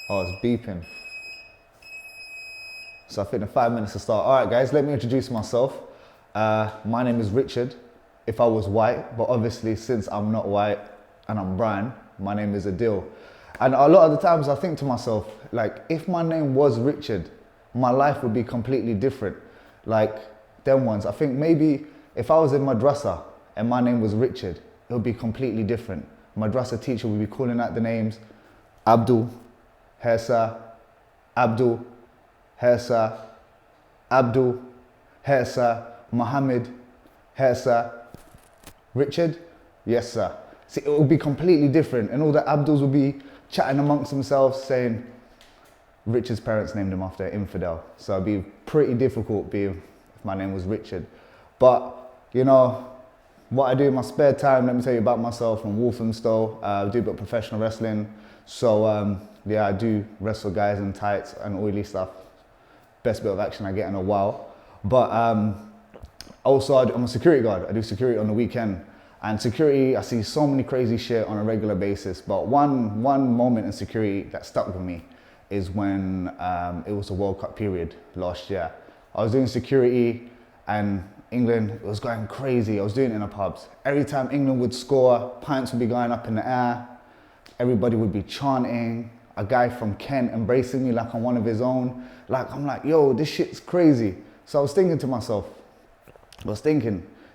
Oh, it's beeping. So I think the 5 minutes to start. All right, guys, let me introduce myself. My name is Richard, if I was white, but obviously since I'm not white and I'm brown, my name is Adil. And a lot of the times I think to myself, like, if my name was Richard, my life would be completely different. Like, them ones. I think maybe if I was in madrasa and my name was Richard, it would be completely different. Madrasa teacher would be calling out the names, Abdul, Hesa, Abdul, Hesa, Abdul, Hesa, Mohammed, Hesa, Richard, yes sir. See, it would be completely different, and all the Abduls would be chatting amongst themselves saying Richard's parents named him after an infidel. So it'd be pretty difficult if my name was Richard. But, you know, what I do in my spare time, let me tell you about myself. I'm Walthamstow. I do a bit of professional wrestling. So, yeah, I do wrestle guys in tights and oily stuff. Best bit of action I get in a while. But also, I'm a security guard. I do security on the weekend. And security, I see so many crazy shit on a regular basis. But one moment in security that stuck with me is when it was the World Cup period last year. I was doing security and England, it was going crazy. I was doing it in the pubs. Every time England would score, pints would be going up in the air. Everybody would be chanting. A guy from Kent embracing me like I'm one of his own. Like, I'm like, yo, this shit's crazy. So I was thinking to myself, there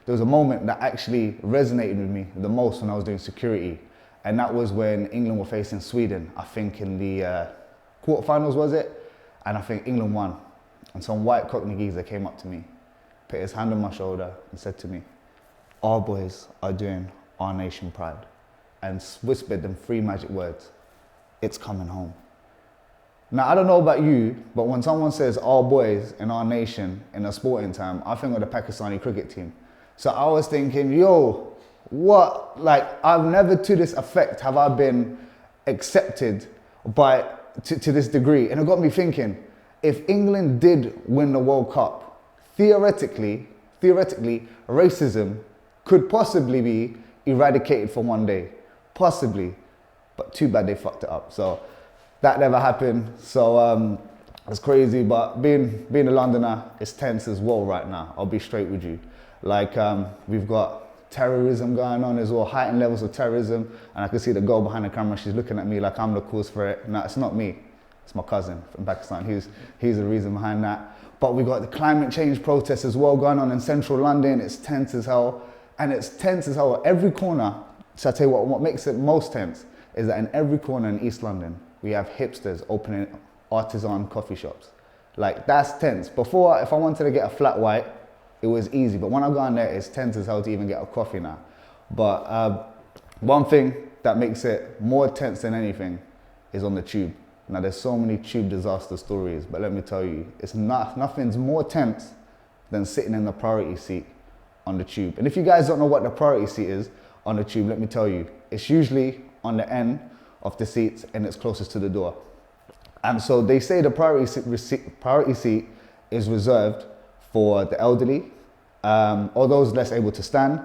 was a moment that actually resonated with me the most when I was doing security. And that was when England were facing Sweden, I think in the quarterfinals, was it? And I think England won. And some white cockney geezer came up to me, put his hand on my shoulder and said to me, our boys are doing our nation proud. And whispered them 3 magic words, it's coming home. Now, I don't know about you, but when someone says our boys in our nation in a sporting term, I think of the Pakistani cricket team. So I was thinking, yo, what? Like, I've never to this effect have I been accepted to this degree. And it got me thinking, if England did win the World Cup, theoretically, racism could possibly be eradicated for one day. Possibly. But too bad they fucked it up. So that never happened. So it's crazy. But being a Londoner, it's tense as well right now. I'll be straight with you. Like, we've got terrorism going on as well, heightened levels of terrorism. And I can see the girl behind the camera, she's looking at me like I'm the cause for it. No, it's not me. It's my cousin from Pakistan. He's the reason behind that. But we got the climate change protests as well going on in central London. It's tense as hell. And it's tense as hell at every corner. So I tell you what makes it most tense is that in every corner in East London, we have hipsters opening artisan coffee shops. Like, that's tense. Before, if I wanted to get a flat white, it was easy. But when I go in there, it's tense as hell to even get a coffee now. But one thing that makes it more tense than anything is on the tube. Now, there's so many tube disaster stories, but let me tell you, nothing's more tense than sitting in the priority seat on the tube. And if you guys don't know what the priority seat is on the tube, let me tell you, it's usually on the end of the seats and it's closest to the door. And so they say the priority seat is reserved for the elderly, or those less able to stand,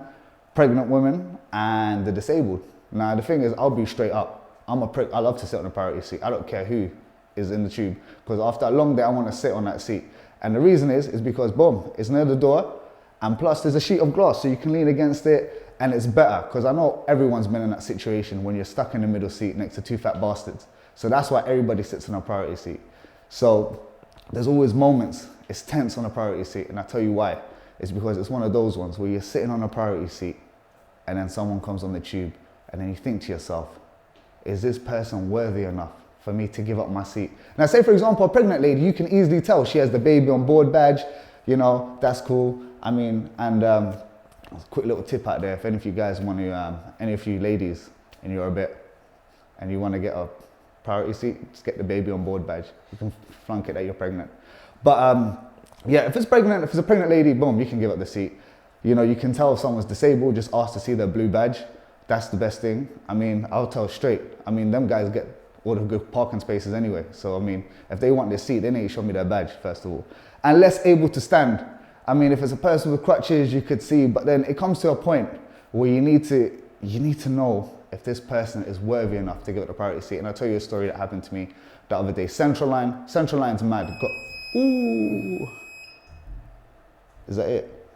pregnant women, and the disabled. Now, the thing is, I'll be straight up. I'm a prick. I love to sit on the priority seat. I don't care who is in the tube, because after a long day, I want to sit on that seat. And the reason is because, boom, it's near the door, and plus there's a sheet of glass, so you can lean against it, and it's better, because I know everyone's been in that situation when you're stuck in the middle seat next to two fat bastards. So that's why everybody sits in a priority seat. So there's always moments, it's tense on a priority seat, and I tell you why. It's because it's one of those ones where you're sitting on a priority seat, and then someone comes on the tube, and then you think to yourself, is this person worthy enough for me to give up my seat? Now, say for example, a pregnant lady, you can easily tell she has the baby on board badge, you know, that's cool. I mean, and a quick little tip out there, if any of you guys want to, any of you ladies, and you're a bit, and you want to get a priority seat, just get the baby on board badge. You can flunk it that you're pregnant. But yeah, if it's a pregnant lady, boom, you can give up the seat. You know, you can tell if someone's disabled, just ask to see their blue badge. That's the best thing. I mean, I'll tell straight. I mean, them guys get all the good parking spaces anyway. So, I mean, if they want their seat, they need to show me their badge, first of all. And less able to stand. I mean, if it's a person with crutches, you could see, but then it comes to a point where you need to know if this person is worthy enough to get the priority seat. And I'll tell you a story that happened to me the other day. Central Line's mad. Ooh. Is that it?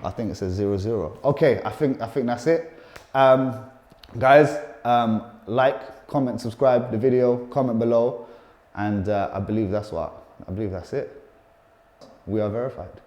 I think it says 0-0. Okay, I think that's it. Guys, like, comment, subscribe the video, comment below, and I believe that's it. We are verified.